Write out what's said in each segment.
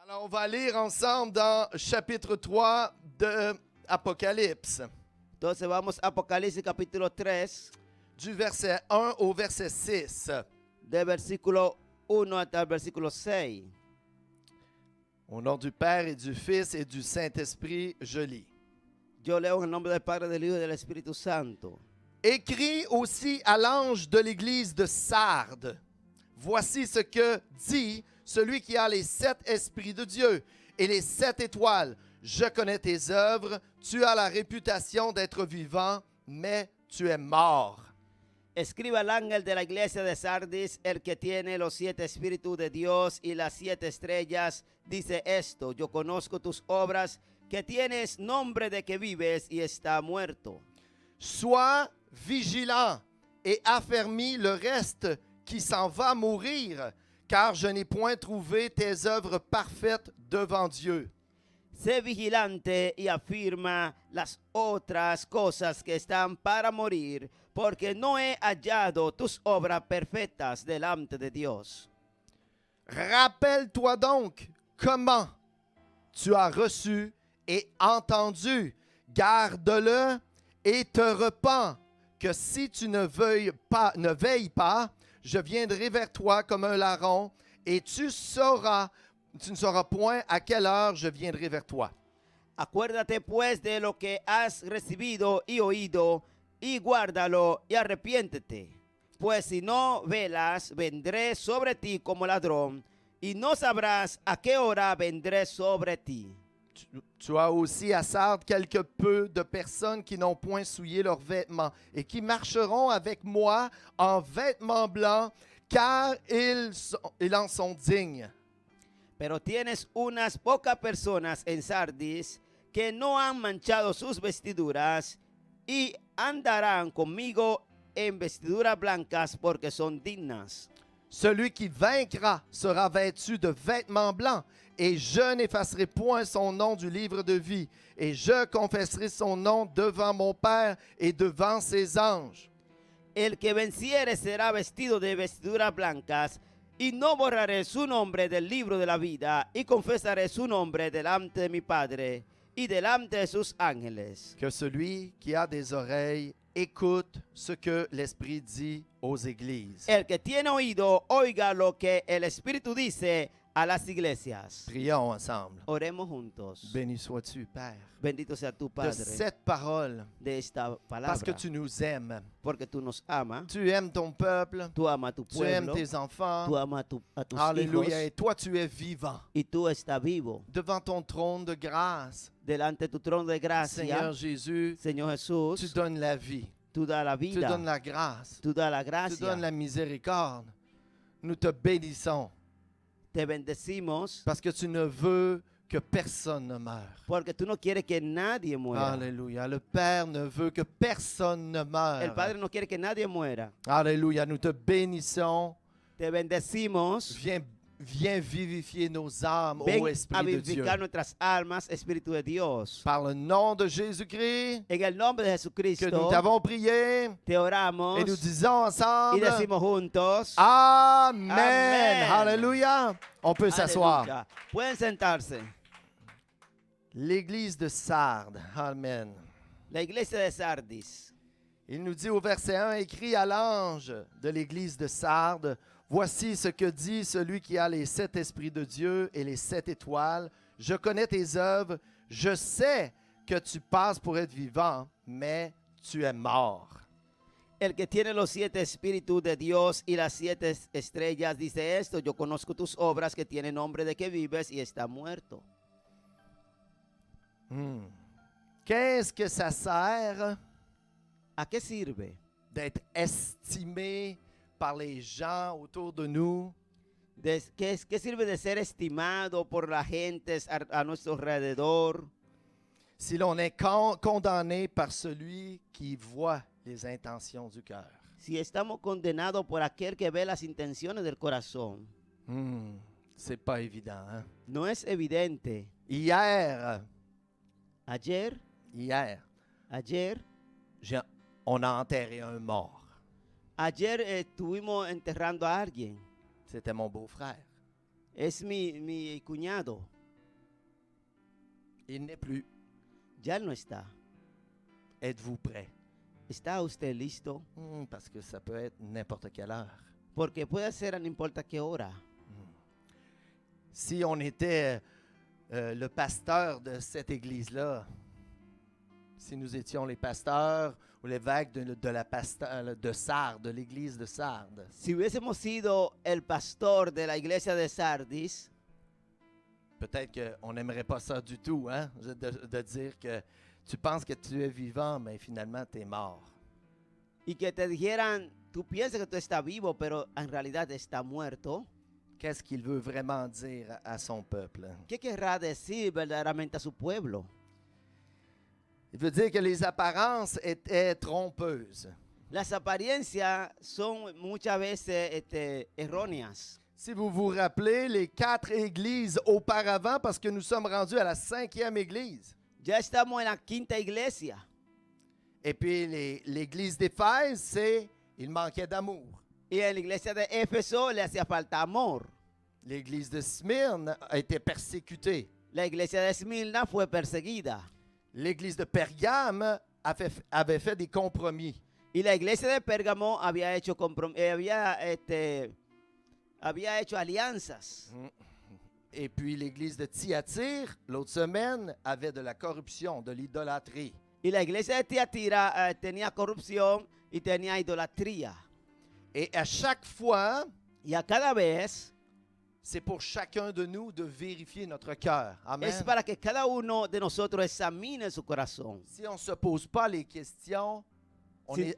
Alors, on va lire ensemble dans chapitre 3 de Apocalypse, Entonces vamos a Apocalipsis capítulo 3, du verset 1 au verset 6. del versículo 1 hasta el versículo 6. Au nom du Père et du Fils et du Saint-Esprit, je lis. Yo leo en el nombre del Padre, del Hijo y del Espíritu Santo. Écrit aussi à l'ange de l'église de Sardes. Voici ce que dit celui qui a les 7 esprits de Dieu et les 7 étoiles. Je connais tes œuvres, tu as la réputation d'être vivant, mais tu es mort. Escriba al ángel de la iglesia de Sardis, el que tiene los 7 espíritus de Dios y las 7 estrellas, dice esto: yo conozco tus obras, que tienes nombre de que vives y está muerto. Sois vigilant et affermis le reste qui s'en va mourir, car je n'ai point trouvé tes œuvres parfaites devant Dieu. Sé vigilante y afirma las otras cosas que están para morir, porque no he hallado tus obras perfectas delante de Dios. Rappelle-toi donc comment tu as reçu et entendu. Garde-le et te repens, que si tu ne veilles pas, je viendrai vers toi comme un larron, et tu ne sauras point à quelle heure je viendrai vers toi. Acuérdate pues de lo que has recibido y oído, y guárdalo y arrepiéntete. Pues si no velas, vendré sobre ti como ladrón, y no sabrás a qué hora vendré sobre ti. Tu as aussi à Sardes quelque peu de personnes qui n'ont point souillé leurs vêtements et qui marcheront avec moi en vêtements blancs, car ils en sont dignes. Pero tienes unas pocas personas en Sardis que no han manchado sus vestiduras y andarán conmigo en vestiduras blancas porque son dignas. Celui qui vaincra sera vêtu de vêtements blancs, et je n'effacerai point son nom du livre de vie, et je confesserai son nom devant mon Père et devant ses anges. El que venciere será vestido de vestiduras blancas, y no borraré su nombre del libro de la vida, y confesaré su nombre delante de mi Padre y delante de sus ángeles. Que celui qui a des oreilles écoute ce que l'Esprit dit aux églises. El que tiene oído, oiga lo que el Espíritu dice a las iglesias. Prions ensemble. Oremos juntos. Béni sois-tu, Père, Bendito sea tu de Padre cette parole, de esta parce que palabra, tu nous aimes. porque tú nos amas, Tu aimes ton peuple, tú amas a tu tu aimes pueblo, tes enfants. tú amas a tus Alléluia. Et hijos, toi, tu es vivant. y tú estás vivo Devant ton trône de grâce, delante de tu trono de Seigneur gracia. Jésus, Señor tu Jesús, donnes la vie, tú das la tu vida, donnes la grâce, tú das la tu gracia. donnes la miséricorde. Nous te bénissons Te bendecimos parce que tu ne veux que personne ne meure. porque tú no quieres que nadie muera. Alléluia. Le Père ne veut que personne ne El meure. Padre no quiere que nadie muera. Alléluia. Nous te bénissons. Te bendecimos. Viens vivifier nos âmes, Ven ô a Esprit de Dieu. vivificar nuestras almas, Espíritu de Dios. Par le nom de Jésus-Christ, En el nombre de que Jesucristo, nous t'avons prié te oramos et nous disons y ensemble, decimos juntos, Amen. Amen. Alléluia. On peut s'asseoir. aleluya. Pueden sentarse. L'église de Sardes. Amen. La iglesia de Sardis. Il nous dit au verset 1, écrit à l'ange de l'église de Sardes, voici ce que dit celui qui a les 7 esprits de Dieu et les 7 étoiles. Je connais tes œuvres, je sais que tu passes pour être vivant, mais tu es mort. El que tiene los 7 espíritus de Dios y las 7 estrellas dice esto: yo conozco tus obras, que tienen nombre de que vives y está muerto. Qu'est-ce que ça sert ¿A qué sirve d'être estimé par les gens autour de nous ¿Qué sirve de ser estimado por la gente a nuestro alrededor si l'on est condamné par celui qui voit les intentions du cœur? si estamos condenados por aquel que ve las intenciones del corazón? C'est pas évident, hein? No es evidente. Hier, Ayer, on a enterré un mort. estuvimos enterrando a alguien. C'était mon beau-frère. Es mi cuñado. Il n'est plus. Ya no está. Êtes-vous prêt? ¿Está usted listo? Parce que ça peut être n'importe quelle heure. Porque puede ser no importa qué hora. Si on était le pasteur de cette église-là, si nous étions les pasteurs ou l'évêque de Sardes, de l'église de Sardes, Si hubiésemos sido el pastor de la iglesia de Sardis, peut-être qu'on n'aimerait pas ça du tout, hein? De dire que tu penses que tu es vivant, mais finalement, tu es mort. y que te dijeran, tú piensas que tú estás vivo, pero en realidad está muerto, Qu'est-ce qu'il veut vraiment dire à son peuple? ¿qué querrá decir verdaderamente a su pueblo? Il veut dire que les apparences étaient trompeuses. Las apariencias son muchas veces erróneas. Si vous vous rappelez, les 4 églises auparavant, parce que nous sommes rendus à la 5e église, Ya estamos en la quinta iglesia. et puis l'église d'Éphèse, c'est il manquait d'amour. Y en la iglesia de Éfeso le hacía falta amor. L'église de Smyrne a été persécutée. La iglesia de Esmirna fue perseguida. L'église de Pergame avait fait des compromis. Y la iglesia de Pérgamo había hecho alianzas. Et puis l'église de Thyatire, l'autre semaine, avait de la corruption, de l'idolâtrie. Y la iglesia de Tiatira tenía corrupción y tenía idolatría. Et à chaque fois, Y a cada vez c'est pour chacun de nous de vérifier notre cœur. Amen. es para que cada uno de nosotros examine su corazón. Si on ne se pose pas les questions, on Si-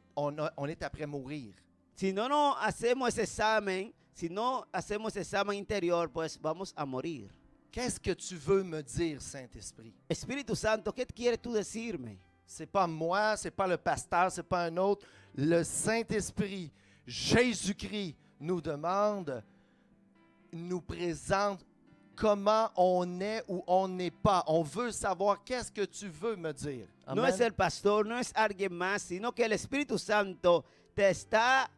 est après mourir. Si no hacemos ese examen, si no hacemos ese examen interior, pues vamos a morir. Qu'est-ce que tu veux me dire, Saint-Esprit? Espíritu Santo, ¿qué quieres tú decirme? C'est pas moi, c'est pas le pasteur, c'est pas un autre. Le Saint-Esprit, Jésus-Christ, nous demande, nous présente comment on est ou on n'est pas. On veut savoir qu'est-ce que tu veux me dire. No Amen. es el pastor, no es alguien más, sino que el Espíritu Santo te está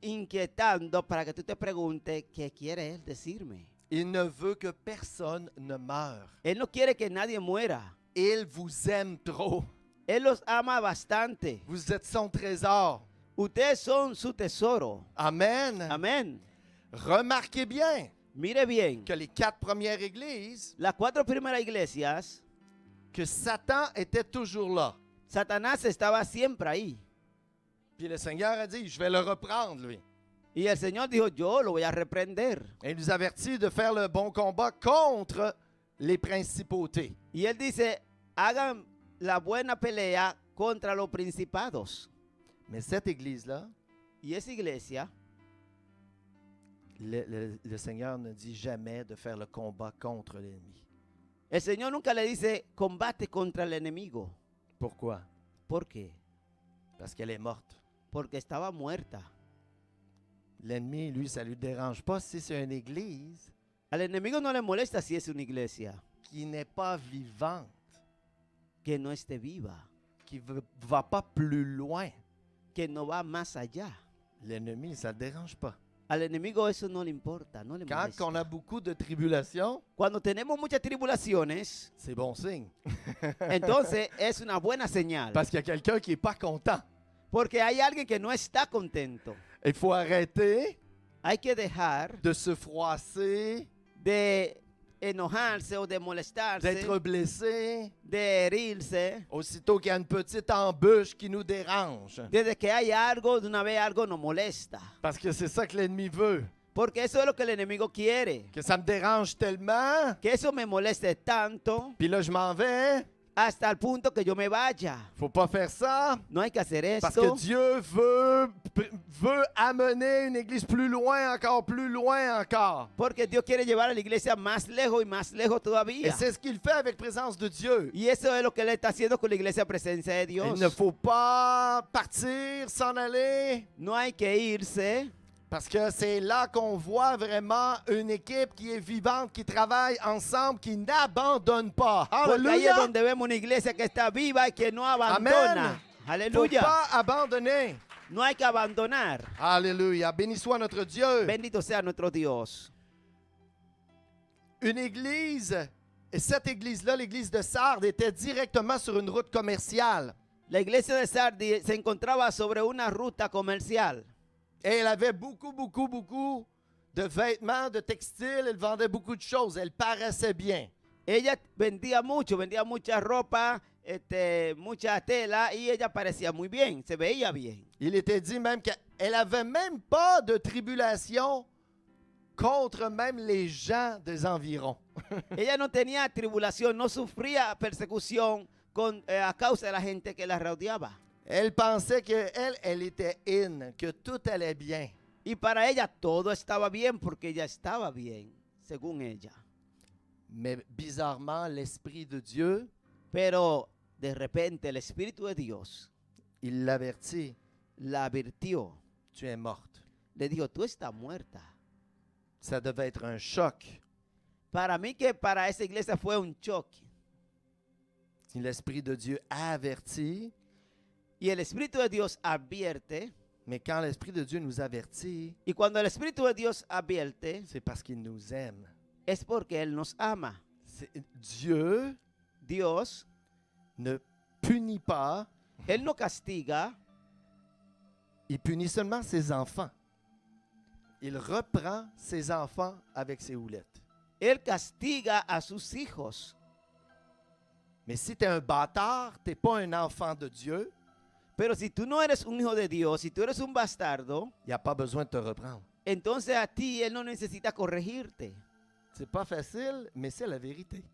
inquietando para que tú te preguntes qué quiere Él decirme. Il ne veut que personne ne meure. Él no quiere que nadie muera. Il vous aime trop. Él los ama bastante. Vous êtes son trésor. Ustedes son su tesoro. Amen. Amén. Remarquez bien Mire bien, que les 4 premières églises, las 4 primeras iglesias, que Satan était toujours là. Satanás estaba siempre ahí. Puis le Seigneur a dit, je vais le reprendre, lui. Y el Señor dijo, yo lo voy a reprender. Et il nous avertit de faire le bon combat contre les principautés. Y Él dice, hagan la buena pelea contra los principados. Mais cette église-là, Y esa iglesia, le Seigneur ne dit jamais de faire le combat contre l'ennemi. el Señor nunca le dice, combate contra el enemigo. Pourquoi? ¿Por qué? Parce qu'elle est morte. Porque estaba muerta. L'ennemi, lui, ça ne lui dérange pas si c'est une église Al enemigo no le molesta si es una iglesia qui n'est pas vivante, que no esté viva, qui ne va pas plus loin. que no va más allá. L'ennemi, ça ne le dérange pas. Al enemigo eso no le importa, no le Quand molesta. on a beaucoup de tribulations, Cuando tenemos muchas tribulaciones, c'est bon signe. entonces es una buena señal. Parce qu'il y a quelqu'un qui n'est pas content. Porque hay alguien que no está contento. Il faut arrêter Hay que dejar de se froisser, de enojarse o de molestarse, d'être blessé, de herirse. aussitôt qu'il y a une petite embûche qui nous dérange. Desde que hay algo, de una vez algo nos molesta. Parce que c'est ça que l'ennemi veut. Porque eso es lo que el enemigo quiere. Que ça me dérange tellement, Que eso me moleste tanto puis là, je m'en vais. hasta el punto que yo me vaya. Faut pas faire ça. No hay que hacer Parce esto. que Dieu veut amener une église plus loin encore. Porque Dios quiere llevar a la iglesia más lejos y más lejos Et todavía. c'est ce qu'il fait avec présence de Dieu. Y eso es lo que Él está haciendo con la iglesia presencia de Dios. Il ne faut pas partir, s'en aller. No hay que irse. Parce que c'est là qu'on voit vraiment une équipe qui est vivante, qui travaille ensemble, qui n'abandonne pas. Porque ahí es Alléluia! donde vemos una iglesia que está viva y que no abandona. Amen. Faut Aleluya. pas abandonner. No hay que abandonar. Alléluia. Béni soit notre Dieu. Bendito sea nuestro Dios. Une église Et cette église-là, l'église de Sardes, était directement sur une route commerciale. La iglesia de Sardis se encontraba sobre una ruta comercial. Et elle avait beaucoup de vêtements, de textiles. Elle vendait beaucoup de choses. Elle paraissait bien. Ella vendía mucha ropa, mucha tela y ella parecía muy bien, se veía bien. Il était dit même qu'elle n'avait même pas de tribulation contre même les gens des environs. Ella no tenía tribulación, no sufría persecución a causa de la gente que la rodeaba. Elle pensait qu'elle était in, que tout allait bien. Y para ella todo estaba bien porque ella estaba bien, según ella. Mais bizarrement, l'Esprit de Dieu, Pero de repente el Espíritu de Dios il l'avertit, la advirtió. tu es morte. Le dijo, tú estás muerta. Ça devait être un choc. Para mí que para esa iglesia fue un choque. Si l'Esprit de Dieu avertit, Y el Espíritu de Dios advierte. mais quand l'Esprit de Dieu nous avertit, Y cuando el Espíritu de Dios advierte, c'est parce qu'il nous aime. es porque Él nos ama. Dieu Dios, ne punit pas, Él no castiga, il punit seulement ses enfants. Il reprend ses enfants avec ses houlettes. Él castiga a sus hijos. Mais si tu es un bâtard, tu n'es pas un enfant de Dieu, Pero si tú no eres un hijo de Dios, si tú eres un bastardo, il n'y a pas besoin de te reprendre. entonces a ti Él no necesita corregirte. C'est pas facile, mais c'est la vérité.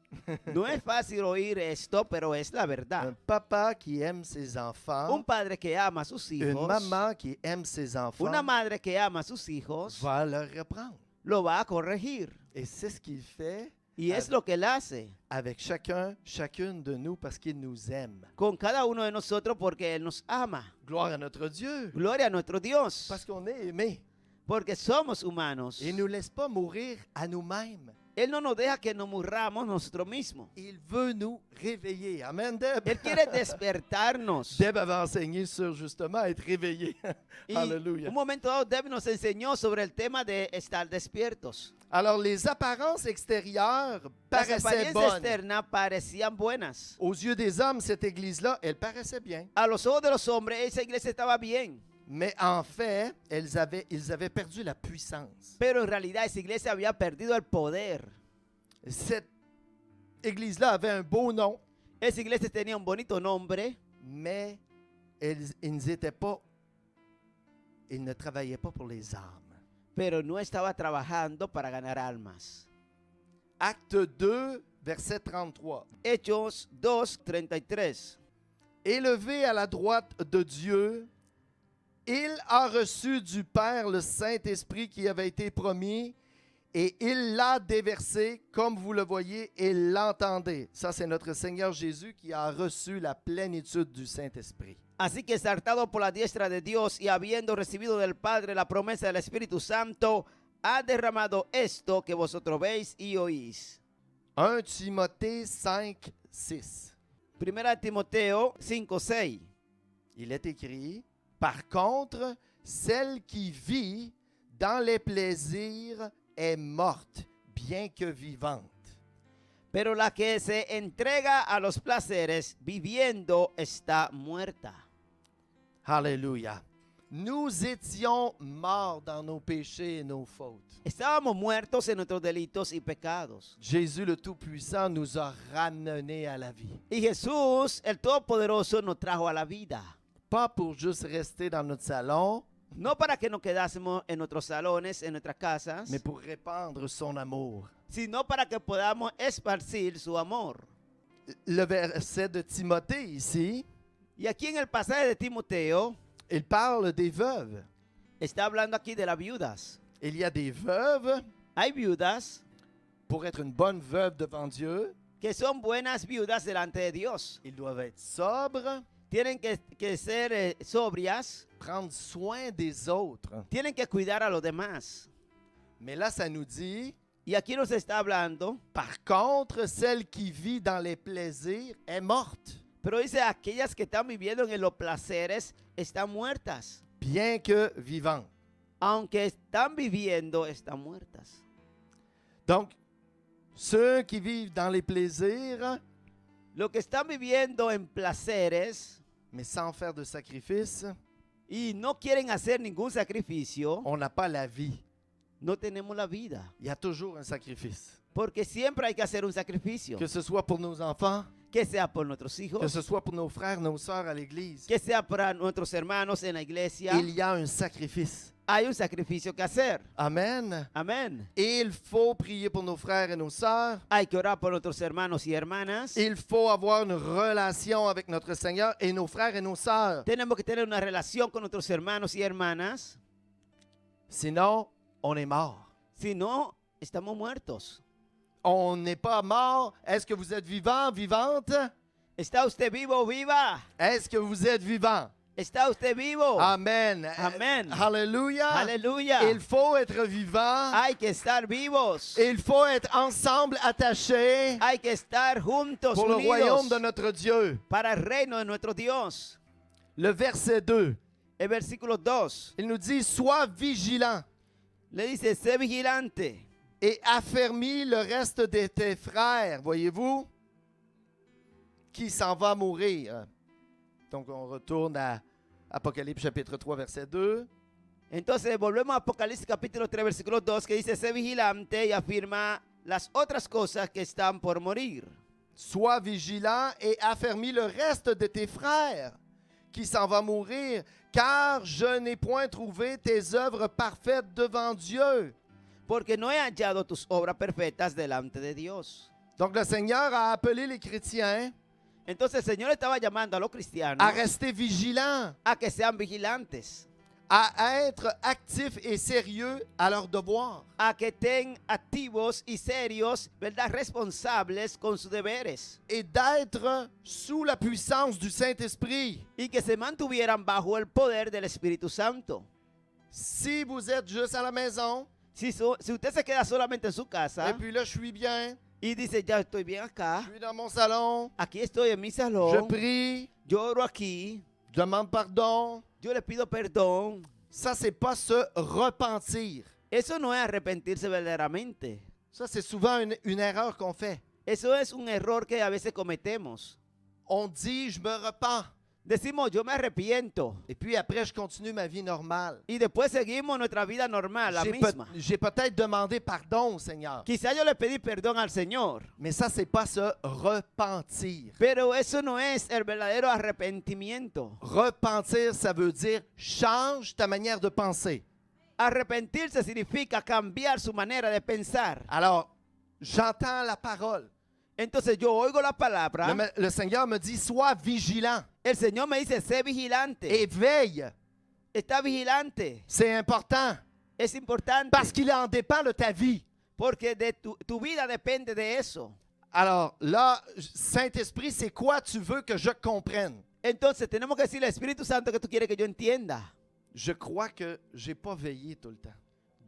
No es fácil oír esto, pero es la Un verdad. papa qui aime ses enfants, Un padre que ama a sus une hijos, maman qui aime ses enfants, una madre que ama a sus hijos, va leur reprendre. lo va a corregir. Et c'est ce qu'il fait Y es lo que Él hace avec chacune de nous parce qu'il nous aime. con cada uno de nosotros porque Él nos ama. Gloire à notre Dieu, Gloria a nuestro Dios, parce qu'on est aimé. porque somos humanos. Il ne nous laisse pas mourir à nous-mêmes. Él no nos deja que nos murramos nosotros mismos. Il veut nous réveiller. Amen, Deb. Él quiere despertarnos. Deb avait enseigné sur justement être réveillé. Y Alléluia. un momento dado, Deb nos enseñó sobre el tema de estar despiertos. Alors, les apparences extérieures Las paraissaient apariencias bonnes. externas parecían buenas. Aux yeux des hommes, cette église-là, elle paraissait bien. A los ojos de los hombres, esa iglesia estaba bien. Mais en fait, ils avaient perdu la puissance. Pero en realidad esa iglesia había perdido el poder. Cette église-là avait un beau nom, Esa iglesia tenía un bonito nombre, mais ils ne travaillaient pas pour les âmes. pero no estaba trabajando para ganar almas. Acte 2, verset 33. Hechos 2:33. Élevé à la droite de Dieu, il a reçu du Père le Saint-Esprit qui avait été promis et il l'a déversé, comme vous le voyez et l'entendez. Ça, c'est notre Seigneur Jésus qui a reçu la plénitude du Saint-Esprit. Así que exaltado por la diestra de Dios y habiendo recibido del Padre la promesa del Espíritu Santo, ha derramado esto que vosotros veis y oís. 1 Timothée 5, 6. Primera de Timoteo 5:6. Il est écrit, par contre, celle qui vit dans les plaisirs est morte, bien que vivante. Pero la que se entrega a los placeres viviendo está muerta. Alléluia. Nous étions morts dans nos péchés et nos fautes. Estábamos muertos en nuestros delitos y pecados. Jésus le Tout-Puissant nous a ramenés à la vie. Y Jesús, el Todopoderoso, nos trajo a la vida. Pas pour juste rester dans notre salon, No para que nos quedásemos en nuestros salones, en nuestras casas, mais pour répandre son amour. sino para que podamos esparcir su amor. Le verset de Timothée ici, Y aquí en el pasaje de Timoteo, il parle des veuves. está hablando aquí de las viudas. Il y a des veuves, Hay viudas pour être une bonne veuve devant Dieu, que son buenas viudas delante de Dios. ils doivent être sobres, Tienen que ser sobrias, prendre soin des autres. tienen que cuidar a los demás. Mais là, ça nous dit, Y aquí nos está hablando, par contre, celle qui vit dans les plaisirs est morte, pero dice, aquellas que están viviendo en los placeres están muertas. bien que vivante. Aunque están viviendo, están muertas. Donc, Ceux qui vivent dans les plaisirs, los que están viviendo en placeres mais sans faire de sacrifice, y no quieren hacer ningún sacrificio, on n'a pas la vie. no tenemos la vida. Il y a toujours un sacrifice. Porque siempre hay que hacer un sacrificio, Que ce soit pour nos enfants, que sea por nuestros que hijos, ce soit pour nos frères, nos sœurs à l'église. que sea para nuestros hermanos en la iglesia. Il y a un sacrifice. Hay un sacrificio que hacer. Amen. Amén. Et il faut prier pour nos frères et nos sœurs. Hay que orar por nuestros hermanos y hermanas. Il faut avoir une relation avec notre Seigneur et nos frères et nos sœurs. Tenemos que tener una relación con nuestros hermanos y hermanas. Sinon, on est mort. Si no, estamos muertos. On n'est pas mort. Est-ce que vous êtes vivant, vivante? ¿Está usted vivo o viva? Est-ce que vous êtes vivant? ¿Está usted vivo? Amen. Amen. Hallelujah. Aleluya. Il faut être vivant. Hay que estar vivos. Il faut être ensemble attachés Hay que estar juntos, pour le royaume unidos, de notre Dieu. para el reino de nuestro Dios. Le verset 2, El versículo 2 il nous dit, sois vigilant le dice, sé vigilante et affermis le reste de tes frères, voyez-vous, qui s'en va mourir. Donc on retourne à Apocalypse chapitre 3, verset 2. Entonces volvemos a Apocalipsis capítulo 3, versículo 2, que dice, sé vigilante y afirma las otras cosas que están por morir. Sois vigilant et affermis le reste de tes frères qui s'en va mourir, car je n'ai point trouvé tes œuvres parfaites devant Dieu. Porque no he hallado tus obras perfectas delante de Dios. Donc le Seigneur a appelé les chrétiens Entonces el Señor estaba llamando a los cristianos à rester vigilants, a que sean vigilantes, à être actifs et sérieux à leurs devoirs. a que estén activos y serios, ¿verdad? Responsables con sus deberes. Et d'être sous la puissance du Saint-Esprit. Y que se mantuvieran bajo el poder del Espíritu Santo. Si vous êtes juste à la maison, Si usted se queda solamente en su casa et puis là, je suis bien, y dice, ya estoy bien je acá, suis dans mon salon, aquí estoy en mi je salón, prie, yo oro aquí, je demande pardon. yo le pido perdón. Ça, c'est pas se repentir. Eso no es arrepentirse verdaderamente. Ça, c'est souvent une erreur qu'on fait. Eso es un error que a veces cometemos. On dit, je me repens. Decimos, yo me arrepiento. Et puis après, je continue ma vie normale. Y después seguimos nuestra vida normal, la misma. J'ai peut-être demandé pardon au Seigneur. Quizá yo le pedí perdón al Señor. Mais ça, c'est pas se repentir. Pero eso no es el verdadero arrepentimiento. Repentir, ça veut dire change ta manière de penser. Arrepentirse significa cambiar su manera de pensar. Alors, j'entends la parole. Entonces yo oigo la palabra. Le Seigneur me dit, sois vigilant El Señor me dice, sé vigilante. et veille. Está vigilante. C'est important Es importante. parce qu'il en dépend de ta vie. Porque de tu vida depende de eso. Alors là, Saint-Esprit, c'est quoi tu veux que je comprenne? Entonces tenemos que decirle al Espíritu Santo que tú quieres que yo entienda. Je crois que j'ai pas veillé tout le temps.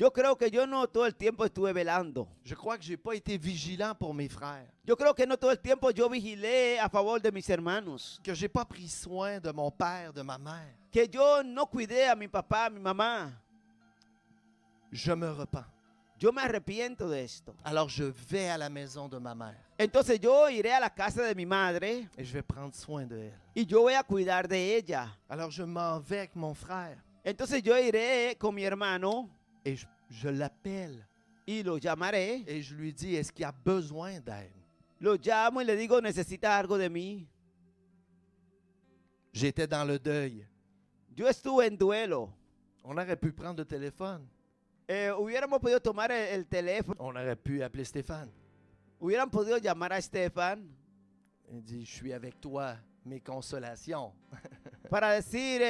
Yo creo que yo no todo el tiempo estuve velando. Je crois que j'ai pas été vigilant pour mes frères. Yo creo que no todo el tiempo yo vigilé a favor de mis hermanos. Que j'ai pas pris soin de mon père, de ma mère. Que yo no cuidé a mi papá, a mi mamá. Je me repens. Yo me arrepiento de esto. Alors je vais à la maison de ma mère Entonces yo iré a la casa de mi madre et je vais prendre soin de elle. y yo voy a cuidar de ella. Alors je m'en vais avec mon frère Entonces yo iré con mi hermano et je l'appelle y lo llamaré. et je lui dis, est-ce qu'il a besoin d'aide? Lo llamo y le digo, ¿necesita algo de mí? J'étais dans le deuil. Yo estuve en duelo. On aurait pu prendre le téléphone. Hubiéramos podido tomar el teléfono. On aurait pu appeler Stéphane. Hubieran podido llamar a Estefan Il dit, je suis avec toi, mes consolations. para decir,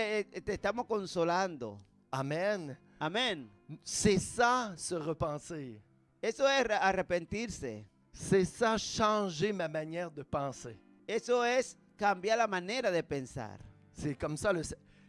te estamos consolando. Amen. Amén. C'est ça, se repentir. Eso es arrepentirse. C'est ça, changer ma manière de penser. Eso es cambiar la manera de pensar. C'est comme ça,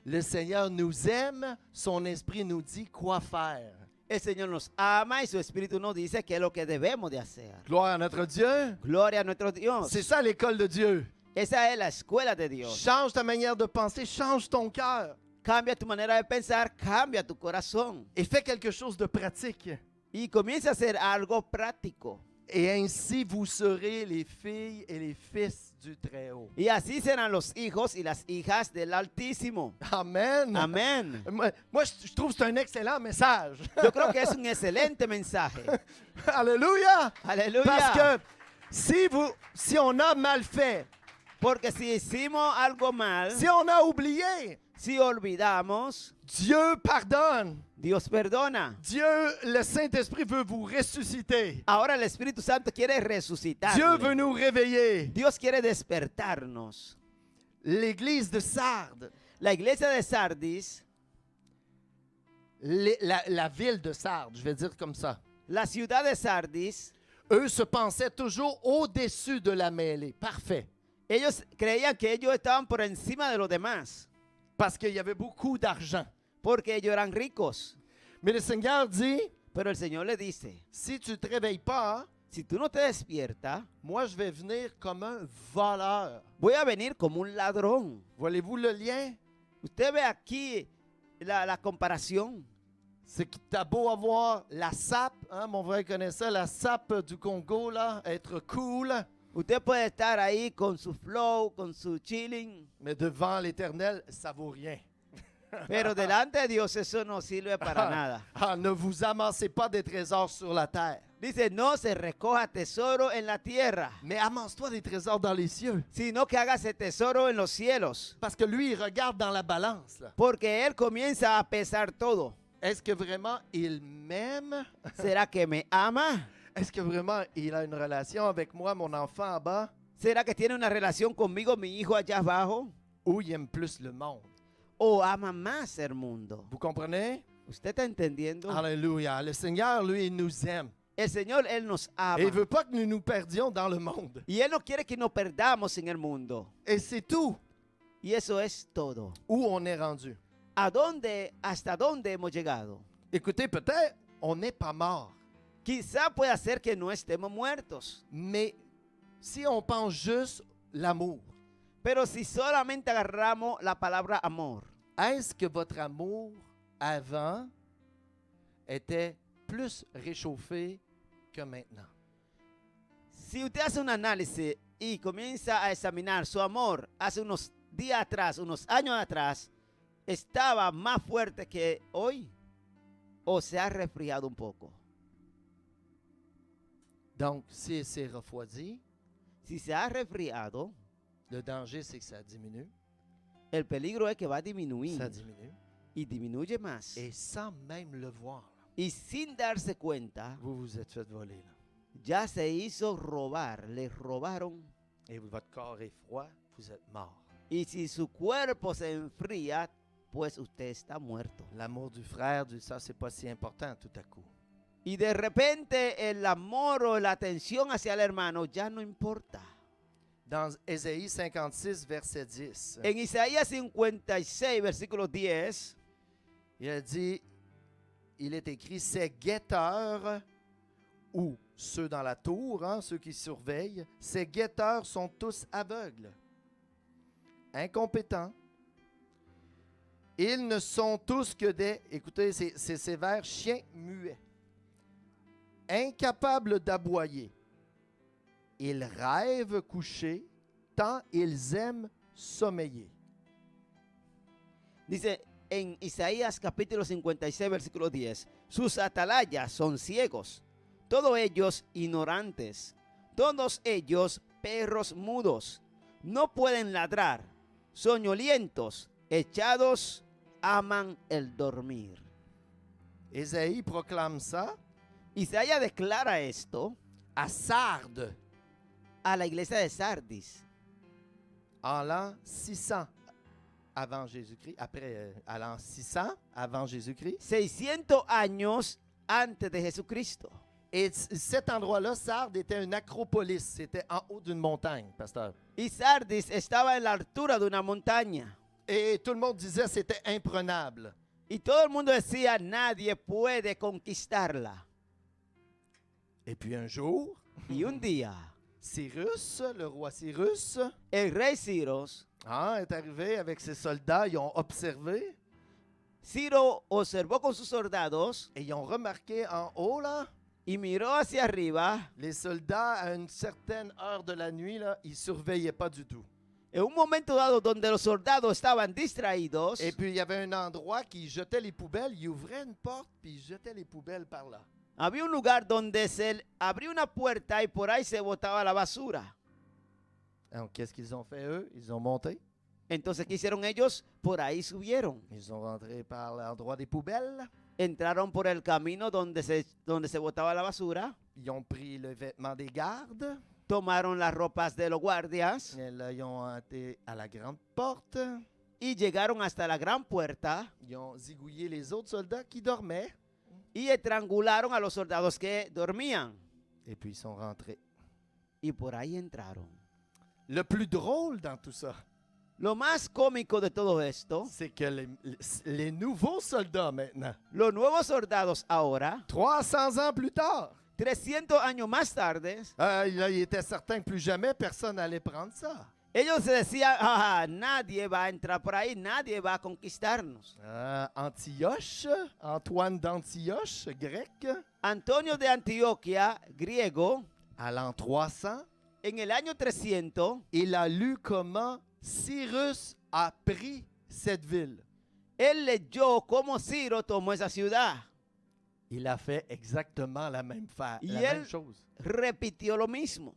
le Seigneur nous aime, son esprit nous dit quoi faire. El Señor nos ama y su Espíritu nos dice qué es lo que debemos de hacer. Gloire à notre Dieu. Gloria a nuestro Dios. C'est ça l'école de Dieu. Esa es la escuela de Dios. Change ta manière de penser, change ton cœur Cambia tu manera de pensar, cambia tu corazón. et fais quelque chose de pratique. Y comienza a hacer algo práctico. Et ainsi vous serez les filles et les fils du Très-Haut. Y así serán los hijos y las hijas del Altísimo. Amen. Amén. Moi, je trouve que c'est un excellent message. Yo creo que es un excelente mensaje. Alléluia. Aleluya. Parce que si on a mal fait, Porque si hicimos algo mal, si on a oublié, si olvidamos, Dieu pardonne. Dios perdona. Dieu, le Saint-Esprit veut vous ressusciter. Ahora el Espíritu Santo quiere resucitar. Dieu veut nous réveiller. Dios quiere despertarnos. L'église de Sardes, La iglesia de Sardis, la ville de Sardes, je vais dire comme ça, la ciudad de Sardis, eux se pensaient toujours au-dessus de la mêlée. Parfait. ellos creían que ellos estaban por encima de los demás, Parce qu'il y avait beaucoup d'argent. porque ellos eran ricos. Mais le Seigneur dit, Pero el Señor le dice, si tu ne te réveilles pas, si tú no te despiertas, moi je vais venir comme un voleur. voy a venir como un ladrón. Voyez-vous le lien? Usted ve aquí la comparación. C'est que t'as beau avoir la sape, hein, mon frère connaît ça, la sape du Congo, là, être cool, Usted puede estar ahí con su flow, con su chilling, mais devant l'Éternel, ça vaut rien. pero delante de Dios eso no sirve para nada. Ah, ne vous amassez pas des trésors sur la terre, Dice, no se recoja tesoro en la tierra, mais amasse-toi des trésors dans les cieux. sino que haga ese tesoro en los cielos. Parce que lui, il regarde dans la balance, là. Porque Él comienza a pesar todo. Est-ce que vraiment il m'aime? ¿Será que me ama? Est-ce que vraiment il a une relation avec moi, mon enfant en bas? ¿Será que tiene una relación conmigo, mi hijo allá abajo? Ou il aime plus le monde? ¿O ama más el mundo? Vous comprenez? ¿Usted está entendiendo? Alléluia. Le Seigneur, lui, il nous aime. El Señor, Él nos ama. Et il ne veut pas que nous nous perdions dans le monde. Y Él no quiere que nos perdamos en el mundo. Et c'est tout Y eso es todo. où on est rendu. ¿Hasta dónde hemos llegado? Écoutez, peut-être on n'est pas mort, Quizá pueda ser que no estemos muertos. mais si on pense juste l'amour, Pero si solamente agarramos la palabra amor, est-ce que votre amour avant était plus réchauffé que maintenant? si usted hace un análisis y comienza a examinar su amor hace unos días atrás, unos años atrás, ¿estaba más fuerte que hoy o se ha resfriado un poco? Donc, si c'est refroidi, Si se ha resfriado, le danger, c'est que ça diminue, el peligro es que va a disminuir ça diminue, y disminuye más. et sans même le voir, Y sin darse cuenta, vous vous êtes fait voler, là. ya se hizo robar, le robaron. Et votre corps est froid, vous êtes mort. Y si su cuerpo se enfría, pues usted está muerto. L'amour du frère, ça, c'est pas si important tout à coup. Y de repente el amor o la atención hacia el hermano ya no importa. Dans Ésaïe 56, verset 10, En Isaías 56, versículo 10, il a dit, il est écrit, ces guetteurs, ou ceux dans la tour, hein, ceux qui surveillent, ces guetteurs sont tous aveugles, incompétents. Ils ne sont tous que des, écoutez, c'est sévère, chiens muets, incapables d'aboyer. Ils rêvent couchés, tant ils aiment sommeiller. dice en Isaías capítulo 56, versículo 10, sus atalayas son ciegos, todos ellos ignorantes, todos ellos perros mudos, no pueden ladrar, soñolientos, echados, aman el dormir. Ésaïe proclame ça Isaías declara esto à Sardes a la iglesia de Sardis en l'an 600 avant Jésus-Christ, après à l'an 600 avant Jésus-Christ. 600 años antes de Jesucristo. Et cet endroit-là, Sardes, était une acropolis. C'était en haut d'une montagne, pasteur. Y Sardis estaba en la altura de una montaña. Et tout le monde disait que c'était imprenable. Y todo el mundo decía, nadie puede conquistarla. Et puis un jour, Y un día, Cyrus, le roi Cyrus, el rey Ciro est arrivé avec ses soldats. Ils ont observé observó con sus soldados et ils ont remarqué en haut, là, y miró hacia arriba. Les soldats, à une certaine heure de la nuit, là, ils surveillaient pas du tout. En un momento dado donde los soldados estaban distraídos, Et puis, il y avait un endroit qui jetait les poubelles. Ils ouvraient une porte, puis ils jetaient les poubelles par là. había un lugar donde se abrió una puerta y por ahí se botaba la basura. Donc, qu'est-ce qu'ils ont fait, eux? Ils ont monté. Entonces, ¿qué hicieron ellos? Por ahí subieron. Ils ont rentré par l'endroit des poubelles. Entraron por el camino donde se botaba la basura. Ils ont pris le vêtement des gardes. Tomaron las ropas de los guardias Et là, ils ont été à la grande porte. y llegaron hasta la gran puerta Ils ont zigouillé les autres soldats qui dormaient. y estrangularon a los soldados que dormían. Et puis, ils sont rentrés. Y por ahí entraron. Le plus drôle dans tout ça, Lo más cómico de todo esto, c'est que les nouveaux soldats maintenant, los nuevos soldados ahora, 300 ans plus tard, 300 años más tarde, là, ils étaient certains que plus jamais personne n'allait prendre ça. ellos se decían, "Ah, nadie va a entrar por ahí, nadie va a conquistarnos." Antioche, Antoine d'Antioche, grec, Antonio de Antioquia, griego, à l'an 300, en el año 300, il a lu comment Cyrus a pris cette ville. él leyó cómo Ciro tomó esa ciudad. Il a fait exactement la même Y même él- chose. Repitió lo mismo.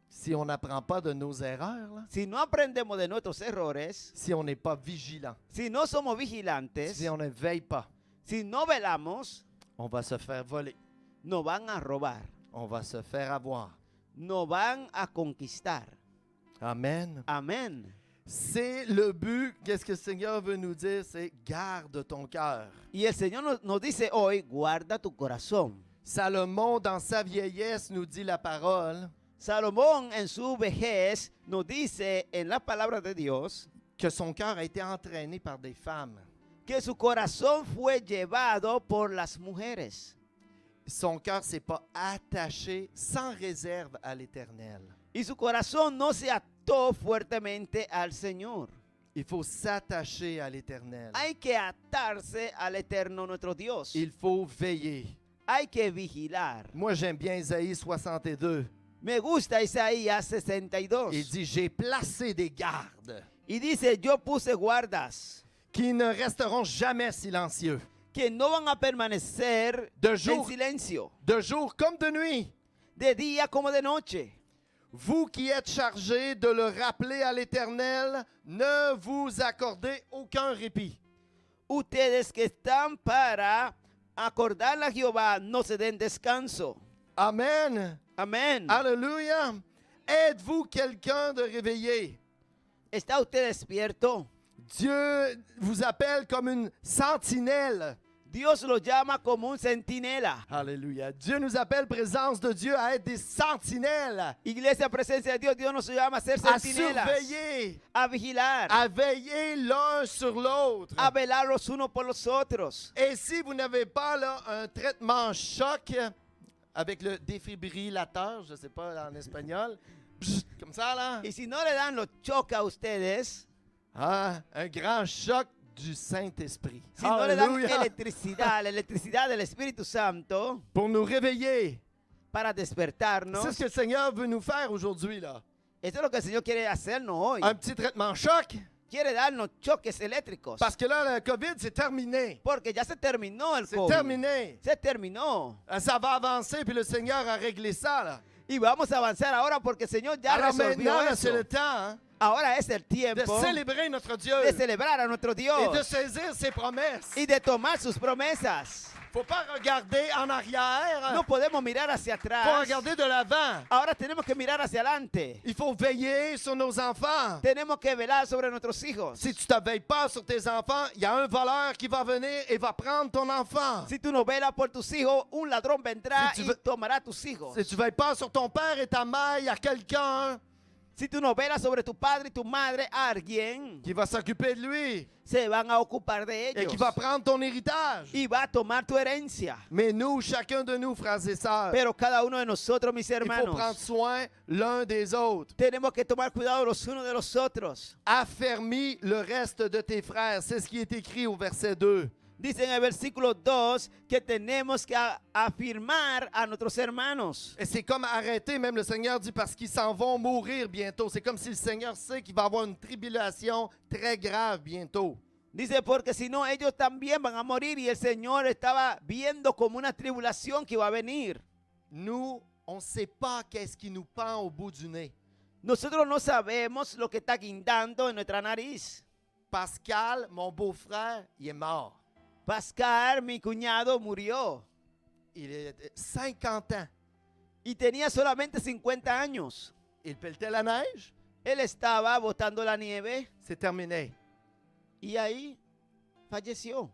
Si on n'apprend pas de nos erreurs, là, Si no aprendemos de nuestros errores, si on n'est pas vigilant, si no somos vigilantes, si on ne veille pas, si no velamos, on va se faire voler, nos van a robar, on va se faire avoir. nos van a conquistar. Amen. Amén. C'est le but. Qu'est-ce que le Seigneur veut nous dire? C'est garde ton cœur. Y el Señor nos dice hoy, guarda tu corazón. Salomon, dans sa vieillesse, nous dit la parole Salomón en su vejez nos dice en la palabra de Dios que son cœur a été entraîné par des femmes. que su corazón fue llevado por las mujeres. Son cœur s'est pas attaché sans réserve à l'Éternel. Y su corazón no se ató fuertemente al Señor. Il faut s'attacher à l'Éternel. Hay que atarse al eterno nuestro Dios. Il faut veiller. Hay que vigilar. Moi, j'aime bien Isaïe 62. Me gusta Isaías 62. Il dit, j'ai placé des gardes Y dice, yo puse guardas qui ne resteront jamais silencieux. que no van a permanecer De en jour, silencio, de jour comme de nuit. de día como de noche. Vous qui êtes chargés de le rappeler à l'Éternel, ne vous accordez aucun répit. Ustedes que están para acordarle a Jehová, no se den descanso. Amen. Amén. Alléluia. Êtes-vous quelqu'un de réveillé? ¿Está usted despierto? Dieu vous appelle comme une sentinelle. Dios lo llama como un centinela. Alléluia. Dieu nous appelle, présence de Dieu, à être des sentinelles, Iglesia, presencia de Dios, Dios nos llama a ser à centinelas, surveiller, a vigilar, à veiller l'un sur l'autre. a velar los unos por los otros. Et si vous n'avez pas là, un traitement choc avec le défibrillateur, je ne sais pas en espagnol, pssst, comme ça là, Y si no le dan los choques a ustedes, ah, un grand choc du Saint-Esprit. si no le dan Alléluia. electricidad, la electricidad del Espíritu Santo Pour nous réveiller. para despertarnos, C'est ce que le Seigneur veut nous faire aujourd'hui là. eso es lo que el Señor quiere hacernos hoy. Un petit traitement choc, Quiere darnos choques eléctricos. parce que là, le COVID, c'est terminé. Porque ya se terminó el C'est COVID. terminé. Se terminó. Ça va avancer, puis le Seigneur a réglé ça là. Y vamos a avanzar ahora porque el Señor ya Alors resolvió maintenant, là, eso. c'est le temps hein, Ahora es el de tiempo célébrer notre Dieu de celebrar a nuestro et de Dios saisir ses promesses. y de tomar sus promesas. Faut pas regarder en arrière. No podemos mirar hacia Faut atrás. regarder de l'avant. Ahora tenemos que mirar hacia adelante. Il faut veiller sur nos enfants. Tenemos que velar sobre nuestros hijos. Si tu ne veilles pas sur tes enfants, il y a un voleur qui va venir et va prendre ton enfant. Si tú no velas por tus hijos, un ladrón vendrá Si y tu veux- tomará tus hijos. Si tu ne veilles pas sur ton père et ta mère, il y a quelqu'un Si tú no velas sobre tu padre y tu madre, alguien qui va s'occuper de lui se van a ocupar de et ellos qui va prendre ton héritage. y va a tomar tu herencia. Mais nous, chacun de nous, frères et sœurs, Pero cada uno de nosotros, mis il faut prendre hermanos, soin l'un des autres. tenemos que tomar cuidado los unos de los otros. Affermis le reste de tes frères. C'est ce qui est écrit au verset 2. Dice en el versículo 2 que tenemos que afirmar a nuestros hermanos. Et c'est comme arrêter, même le Seigneur dit, parce qu'ils s'en vont mourir bientôt. C'est comme si le Seigneur sait qu'il va avoir une tribulation très grave bientôt. Dice, porque si no, ellos también van a morir. Y el Señor estaba viendo como una tribulación que iba a venir. Nous, on ne sait pas qu'est-ce qui nous pend au bout du nez. Nosotros no sabemos lo que está guindando en nuestra nariz. Pascal, mon beau-frère, il est mort. Pascal, mi cuñado, murió. Il a 50 ans. Y tenía solamente 50 años. Il pelletait la neige. Él estaba botando la nieve C'est terminé. y ahí falleció.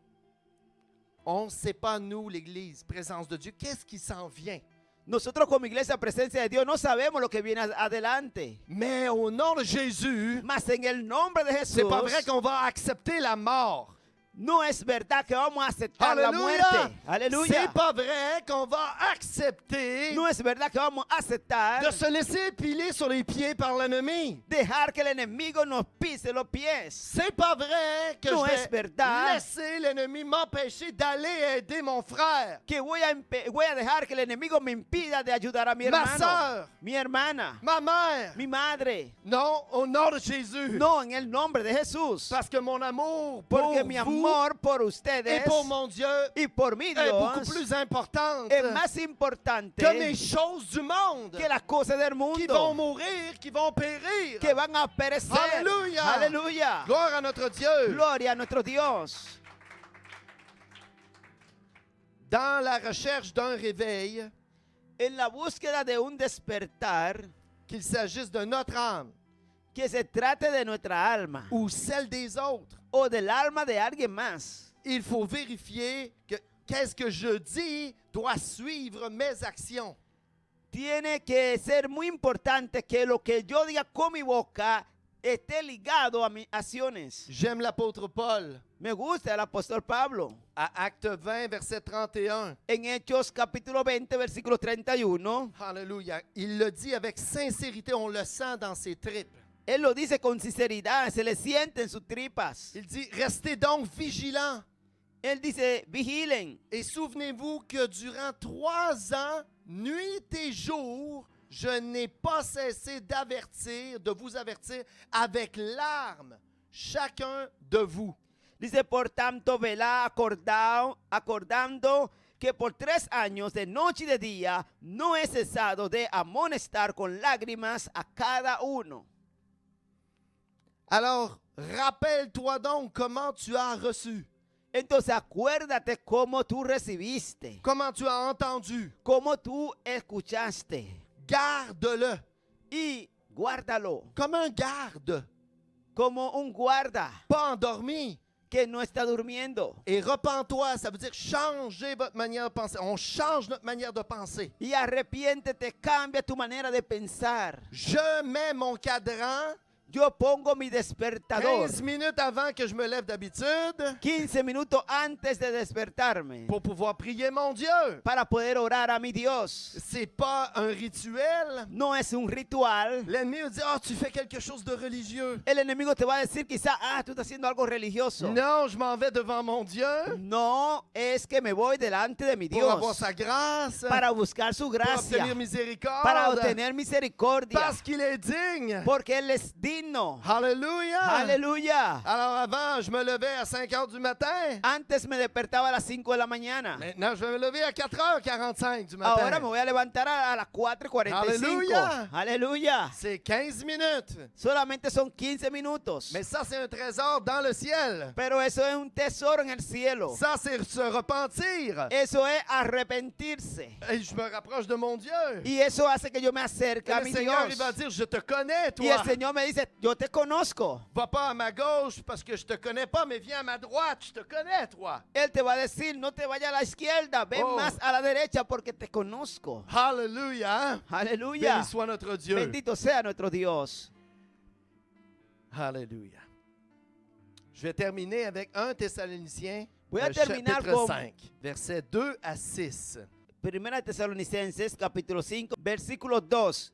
On ne sait pas, nous, l'Église, présence de Dieu, qu'est-ce qui s'en vient. Nosotros como iglesia presencia de Dios no sabemos lo que viene adelante. Mais au nom de Jésus, Mas en el nombre de Jesús, c'est pas vrai qu'on va accepter la mort. no es verdad que vamos a aceptar la Alléluia! muerte. C'est Aleluya. pas vrai qu'on va accepter No es verdad que vamos a aceptar de se laisser piler sur les pieds par l'ennemi. dejar que el enemigo nos pise los pies. C'est pas vrai que No je es vais verdad. laisser l'ennemi m'empêcher d'aller aider mon frère, Que voy a dejar que el enemigo me impida de ayudar a mi ma hermano, soeur, mi hermana, ma mère. mi madre. Non, au nom de Jésus. No, en el nombre de Jesús. Parce que mon amour pour Porque mi vous amor por et ustedes pour mon Dieu y por mi est beaucoup Dios plus importante es más importante que les choses du monde que las cosas del qui vont mundo mourir, qui vont périr. que van a perecer. Aleluya. Aleluya. Gloire à notre Dieu. Gloria a nuestro Dios. Dans la recherche d'un réveil, En la búsqueda de un despertar, qu'il s'agisse de notre âme que se trate de nuestra alma ou celle des autres, o del alma de alguien más, il faut vérifier que qu'est-ce que je dis doit suivre mes actions. tiene que ser muy importante que lo que yo diga con mi boca esté ligado a mis acciones. J'aime l'apôtre Paul Me gusta el apóstol Pablo. à Acte 20, verset 31. En Hechos capítulo 20, versículo 31, Alléluia. Il le dit avec sincérité, on le sent dans ses tripes. él lo dice con sinceridad, se le siente en sus tripas. Il dit, restez donc vigilants Él dice, vigilen et souvenez-vous que durant 3 ans, nuit et jour, je n'ai pas cessé de vous avertir avec larmes, chacun de vous. Dice, por tanto, velá acordando que por 3 años de noche y de día no he cesado de amonestar con lágrimas a cada uno. Alors, rappelle-toi donc comment tu as reçu, Entonces acuérdate cómo tú recibiste, comment tu as entendu. cómo tú escuchaste Garde-le y guárdalo comme un garde, como un guarda pas endormi. que no está durmiendo. Et repens-toi, ça veut dire changer votre manière de penser. On change notre manière de penser. Y arrepiéntete, cambia tu manera de pensar. Je mets mon cadran Yo pongo mi despertador 15 minutes avant que je me lève d'habitude 15 minutos antes de despertarme pour pouvoir prier mon Dieu. para poder orar a mi Dios. C'est pas un rituel. No es un ritual. L'ennemi nous dit, ah, tu fais quelque chose de religieux. El enemigo te va a decir quizá, tú estás haciendo algo religioso. Non, je m'en vais devant mon Dieu No, es que me voy delante de mi pour avoir Dios sa grâce, para buscar su pour gracia, obtenir miséricorde, para obtener misericordia, parce qu'il est digne. porque Él es digno. Alléluia. Aleluya. Alors avant, je me levais à 5 heures du matin. Antes me despertaba a las 5 de la mañana. Maintenant, je vais me lever à 4h45 du matin. Ahora me voy a levantar a las 4:45. Aleluya. Aleluya. C'est 15 minutes. Solamente son 15 minutos. Mais ça, c'est un trésor dans le ciel. Pero eso es un tesoro en el cielo. Ça, c'est se repentir. Eso es arrepentirse. Et je me rapproche de mon Dieu. Y eso hace que yo me acerque Et a le mi Seigneur, Dios. il va dire, je te connais, Y el toi. Señor me dice, yo te conozco. Va pas à ma gauche parce que je te connais pas, mais viens à ma droite, je te connais, toi. Él te va a decir, no te vayas a la izquierda, ven Oh. más a la derecha porque te conozco. Alléluia. Hein? Aleluya. Béni soit notre Dieu. Bendito sea nuestro Dios. Alléluia. Je vais terminer avec 1 Thessaloniciens, Voy a terminar chapitre con 5, versets 2 à 6. Primera Tesalonicenses, capítulo 5, versículo 2.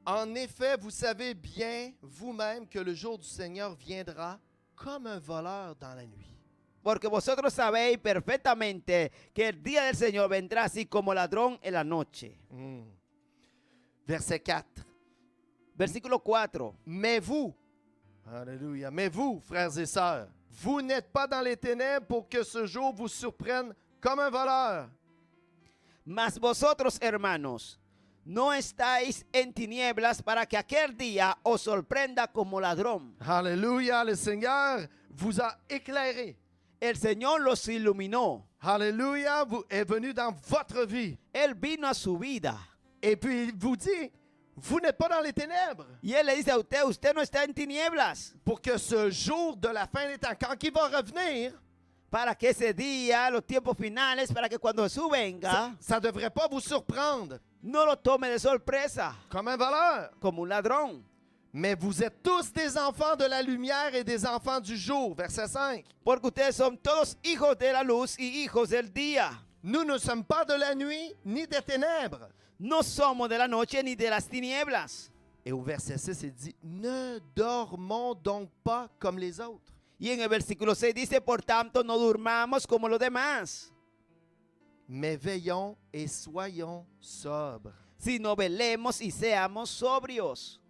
En effet, vous savez bien vous-même que le jour du Seigneur viendra comme un voleur dans la nuit. Porque vosotros sabéis perfectamente que el día del Señor vendrá así como ladrón en la noche. Verset 4. Versículo 4. Mais vous, alléluia, mais vous, frères et sœurs, vous n'êtes pas dans les ténèbres pour que ce jour vous surprenne comme un voleur. Mas vosotros, hermanos, no estáis en tinieblas para que aquel día os sorprenda como ladrón. Alléluia, le Seigneur vous a éclairé. El Señor los iluminó. Alléluia, est venu dans votre vie. Él vino a su vida. Et puis il vous dit, vous n'êtes pas dans les ténèbres. Y Él le dice a usted, usted no está en tinieblas. Pour que ce jour de la fin des temps, quand il va revenir, Para que ese día, los tiempos finales, para que cuando Jesús venga, ça ne devrait pas vous surprendre no lo tome de sorpresa, comme un voleur. como un ladrón. Mais vous êtes tous des enfants de la lumière et des enfants du jour. Verset 5. Porque ustedes son todos hijos de la luz y hijos del día. Nous ne sommes pas de la nuit ni des ténèbres. No somos de la noche ni de las tinieblas. Et au verset 6, il dit, ne dormons donc pas comme les autres. Y en el versículo 6 dice, por tanto, no durmamos como los demás, Mais veillons et soyons sobres. sino velemos y seamos sobrios.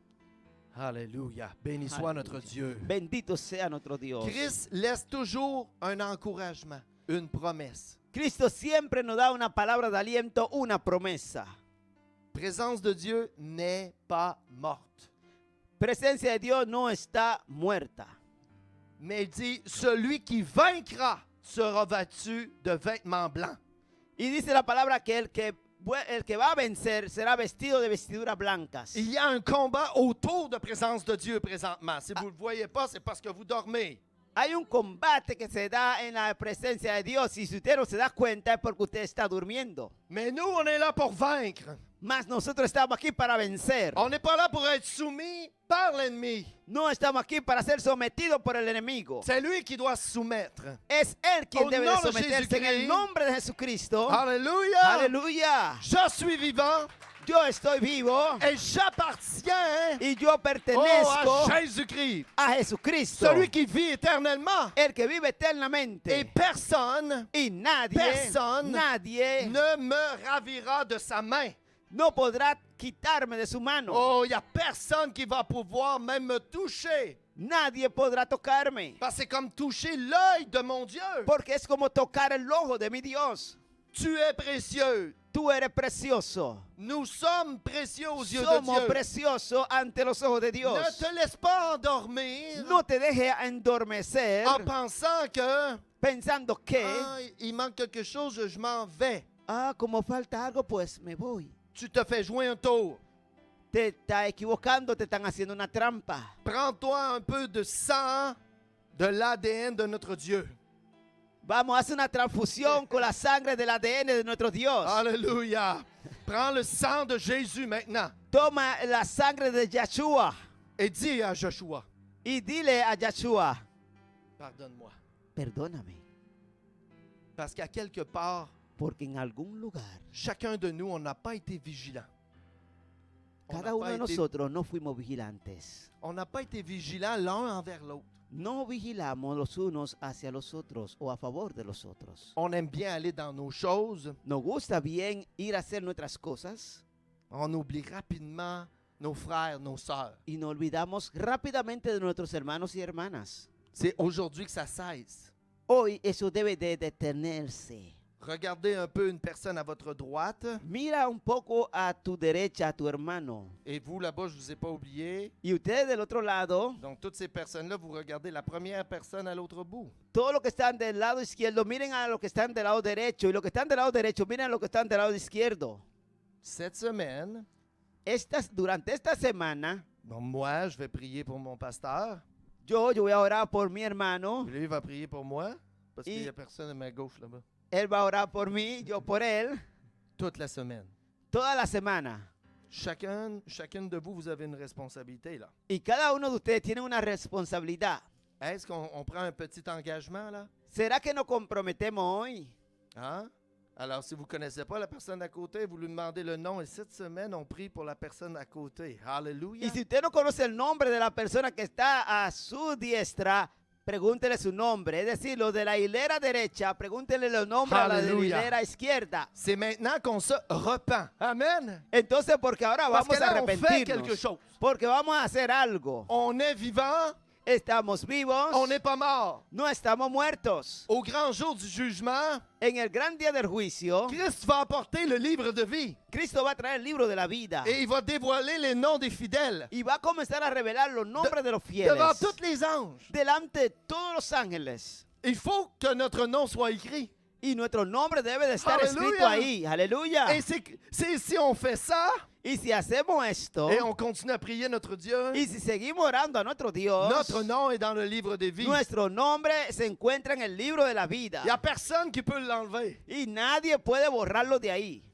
Alléluia. Béni soit notre Dieu. Bendito sea nuestro Dios. Christ laisse toujours un encouragement, une promesse. Cristo siempre nos da una palabra de aliento, una promesa. Présence de Dieu n'est pas morte. Presencia de Dios no está muerta. Mais il dit, celui qui vaincra sera vêtu de vêtements blancs. Y dice la palabra que el que va a vencer será vestido de vestiduras blancas. Il y a un combat autour de la présence de Dieu présentement. Si vous ne le voyez pas, c'est parce que vous dormez. Hay un combate que se da en la presencia de Dios y si usted no se da cuenta es porque usted está durmiendo. Mais nous, on est là pour vaincre. Mas nosotros estamos aquí para vencer. On n'est pas là pour être soumis par l'ennemi. No estamos aquí para ser sometidos por el enemigo. C'est lui qui doit se soumettre. Es él quien Au debe de nom de someterse en el Jésus-Christ. nombre de Jesucristo. Alléluia. Aleluya. Je suis vivant Yo estoy vivo et j'appartiens y yo pertenezco à Jésus-Christ. a Jesucristo. Celui qui vit éternellement. El que vive eternamente. Et personne Y nadie ne me ravira de sa main. no podrá quitarme de su mano. Oh, il n'y a personne qui va pouvoir même me toucher. Nadie podrá tocarme. Parce que c'est comme toucher l'œil de mon Dieu. Porque es como tocar el ojo de mi Dios. Tu es précieux. Tú eres precioso. Nous sommes précieux aux yeux de Somos Dieu. preciosos ante los ojos de Dios. Ne te laisse pas endormir No te dejes endormecer en pensant que pensando que, il manque quelque chose, je m'en vais. como falta algo, pues me voy. Tu te fais jouer un tour. Te estás equivocando, te están haciendo una trampa. Prends-toi un peu de sang de l'ADN de notre Dieu. Vamos a hacer una transfusión con la sangre del ADN de nuestro Dios. Alléluia. Prends le sang de Jésus maintenant Toma la sangre de Yeshua et dis à Joshua, y dile a Yeshua, pardonne-moi. perdóname, Parce qu'à quelque part, porque en algún lugar chacun de nous, on n'a pas été vigilant. cada uno de nosotros no fuimos vigilantes. On n'a pas été vigilant l'un envers l'autre. No vigilamos los unos hacia los otros o a favor de los otros. On aime bien aller dans nos choses. Nos gusta bien ir a hacer nuestras cosas On oublie rapidement nos frères, nos sœurs. y nos olvidamos rápidamente de nuestros hermanos y hermanas. C'est aujourd'hui que ça cesse. Hoy eso debe de detenerse. Regardez un peu une personne à votre droite. Mira un poco a tu derecha, a tu hermano. Et vous, là-bas, je ne vous ai pas oublié. Y ustedes del otro lado, Donc, toutes ces personnes-là, vous regardez la première personne à l'autre bout. todos los que están del lado izquierdo, miren a los que están del lado derecho. Y los que están del lado derecho, miren a los que están del lado izquierdo. Cette semaine, Durante esta semana, bon, moi, je vais prier pour mon pasteur. yo voy a orar por mi hermano. Lui, il va prier pour moi. Parce qu'il n'y a Et- personne à ma gauche là-bas. Él va a orar por mí, yo por él. Toute la semaine. Toda la semana. Chacune de vous, vous avez une responsabilité, là. Y cada uno de ustedes tiene una responsabilidad. Est-ce qu'on prend un petit engagement, là? ¿Será que nos comprometemos hoy? Hein? Alors, si vous ne connaissez pas la personne à côté, vous lui demandez le nom. Et cette semaine, on prie pour la personne à côté. Alléluia. Y si usted no conoce el nombre de la persona que está a su diestra, pregúntele su nombre. Es decir, los de la hilera derecha, pregúntele los nombres a la de la Alléluia. hilera izquierda. C'est maintenant qu'on se repent. Amen. Entonces, porque ahora Parce vamos que a là, on fait quelque arrepentirnos. chose. Porque vamos a hacer algo. On est vivant, Estamos vivos, on n'est pas mort. no estamos muertos. Au grand jour du jugement, En el gran día del juicio, Christ va apporter le livre de vie Cristo va a traer el libro de la vida. et il va dévoiler les noms des fidèles Y va a comenzar a revelar los nombres de los devant fieles. tous les anges. Delante de todos los ángeles. Il faut que notre nom soit écrit. Y nuestro nombre debe de estar Aleluya. escrito ahí. Aleluya. Et c'est si on fait ça Y si hacemos esto, et on continue à prier notre Dieu, y si seguimos orando a nuestro Dios, notre nom est dans le livre des vies. nuestro nombre se encuentra en el libro de la vida. Il n'y a personne qui peut l'enlever. Y nadie puede borrarlo de ahí.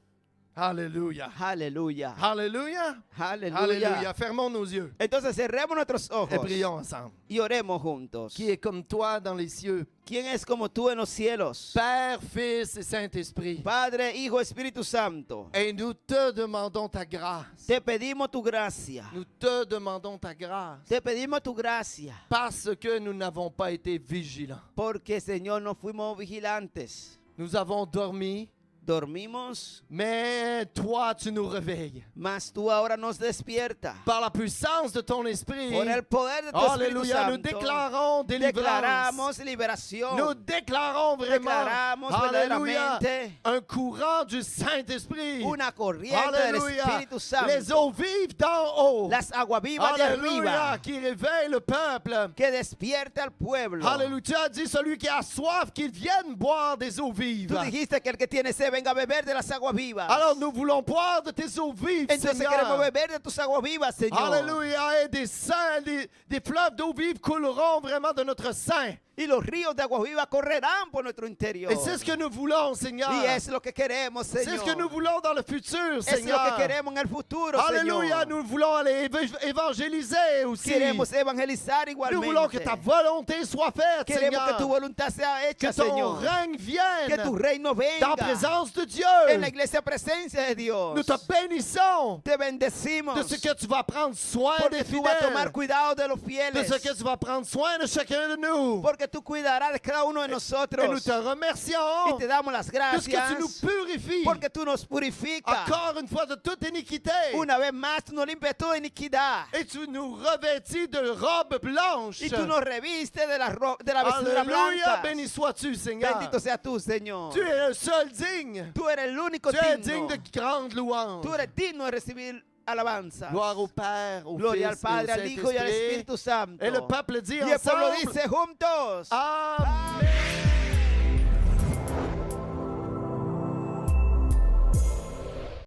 Alléluia. Aleluya. Alléluia. Aleluya. Alléluia. Fermons nos yeux Entonces cerremos nuestros et ojos prions ensemble. y oremos juntos. Qui est comme toi dans les cieux, ¿Quién es como tú en los cielos? Père, Fils et Saint-Esprit. Padre, Hijo, Espíritu Santo. Et nous te demandons ta grâce. Te pedimos tu gracia. Nous te demandons ta grâce. Te pedimos tu gracia. Parce que nous n'avons pas été vigilants. Porque, Señor, no fuimos vigilantes. Nous avons dormi, Dormimos, mais toi, tu nous réveilles. mas tú ahora nos despiertas. Par la puissance de ton esprit, Por el poder de tu Espíritu Alléluia, nous Santo, déclarons délivrance. declaramos liberación. Nous déclarons vraiment, Declaramos Alléluia, verdaderamente un courant du Saint-Esprit. una corriente del Alléluia, Espíritu Santo. les eaux vives d'en haut. Las aguas vivas de Alléluia, arriba qui réveille le peuple. que despierte al pueblo. Alléluia, tu as dit celui qui a soif, qu'il vienne boire des eaux vives. Tú dijiste que el que tiene sed venga a beber de las aguas vivas. Alors nous voulons boire de tes eaux vives, Entonces Seigneur. queremos beber de tus aguas vivas, Señor. Alléluia, et des saints, des fleuves d'eau vive couleront vraiment de notre sein. Y los ríos de agua viva correrán por nuestro interior. Et c'est ce que nous voulons, Seigneur. Y es lo que queremos, C'est Señor. ce que nous voulons dans le futur, Es lo Seigneur. que queremos en el futuro, Alléluia, Señor. nous voulons aller évangéliser aussi. Queremos evangelizar Nous voulons que igualmente. ta volonté soit faite, Queremos que tu Seigneur. voluntad sea hecha, Que ton Señor. règne Que tu vienne reino dans venga la présence de en la Dieu. iglesia presencia de Dios. Nous te bénissons Te bendecimos de ce que tu vas prendre soin des porque tú vas a tomar fidèles, cuidado de los de fieles. ce que tu vas prendre soin de chacun de nous. Porque tú cuidarás de cada uno de Et nous nosotros. te remercions Y te damos las de ce que tu gracias nous purifies porque tú nos purificas. encore une fois de toute iniquité. Una vez más, tú nos limpias toda iniquidad. Et tu nous revêtis de robes blanches. Y tú nos revistes de la vestidura Alléluia, blanca. béni sois-tu, Seigneur. Bendito sea tú, Señor. Tu es le seul digne. Tú eres el único Tu es digne digno. de grande louange. Tú eres digno de recibir alabanza. Gloire au Père, au Gloria Fils al Padre, et au al Hijo y al Saint-Esprit. Espíritu Santo. Et le peuple dit Y el pueblo ensemble, dice juntos. Amen.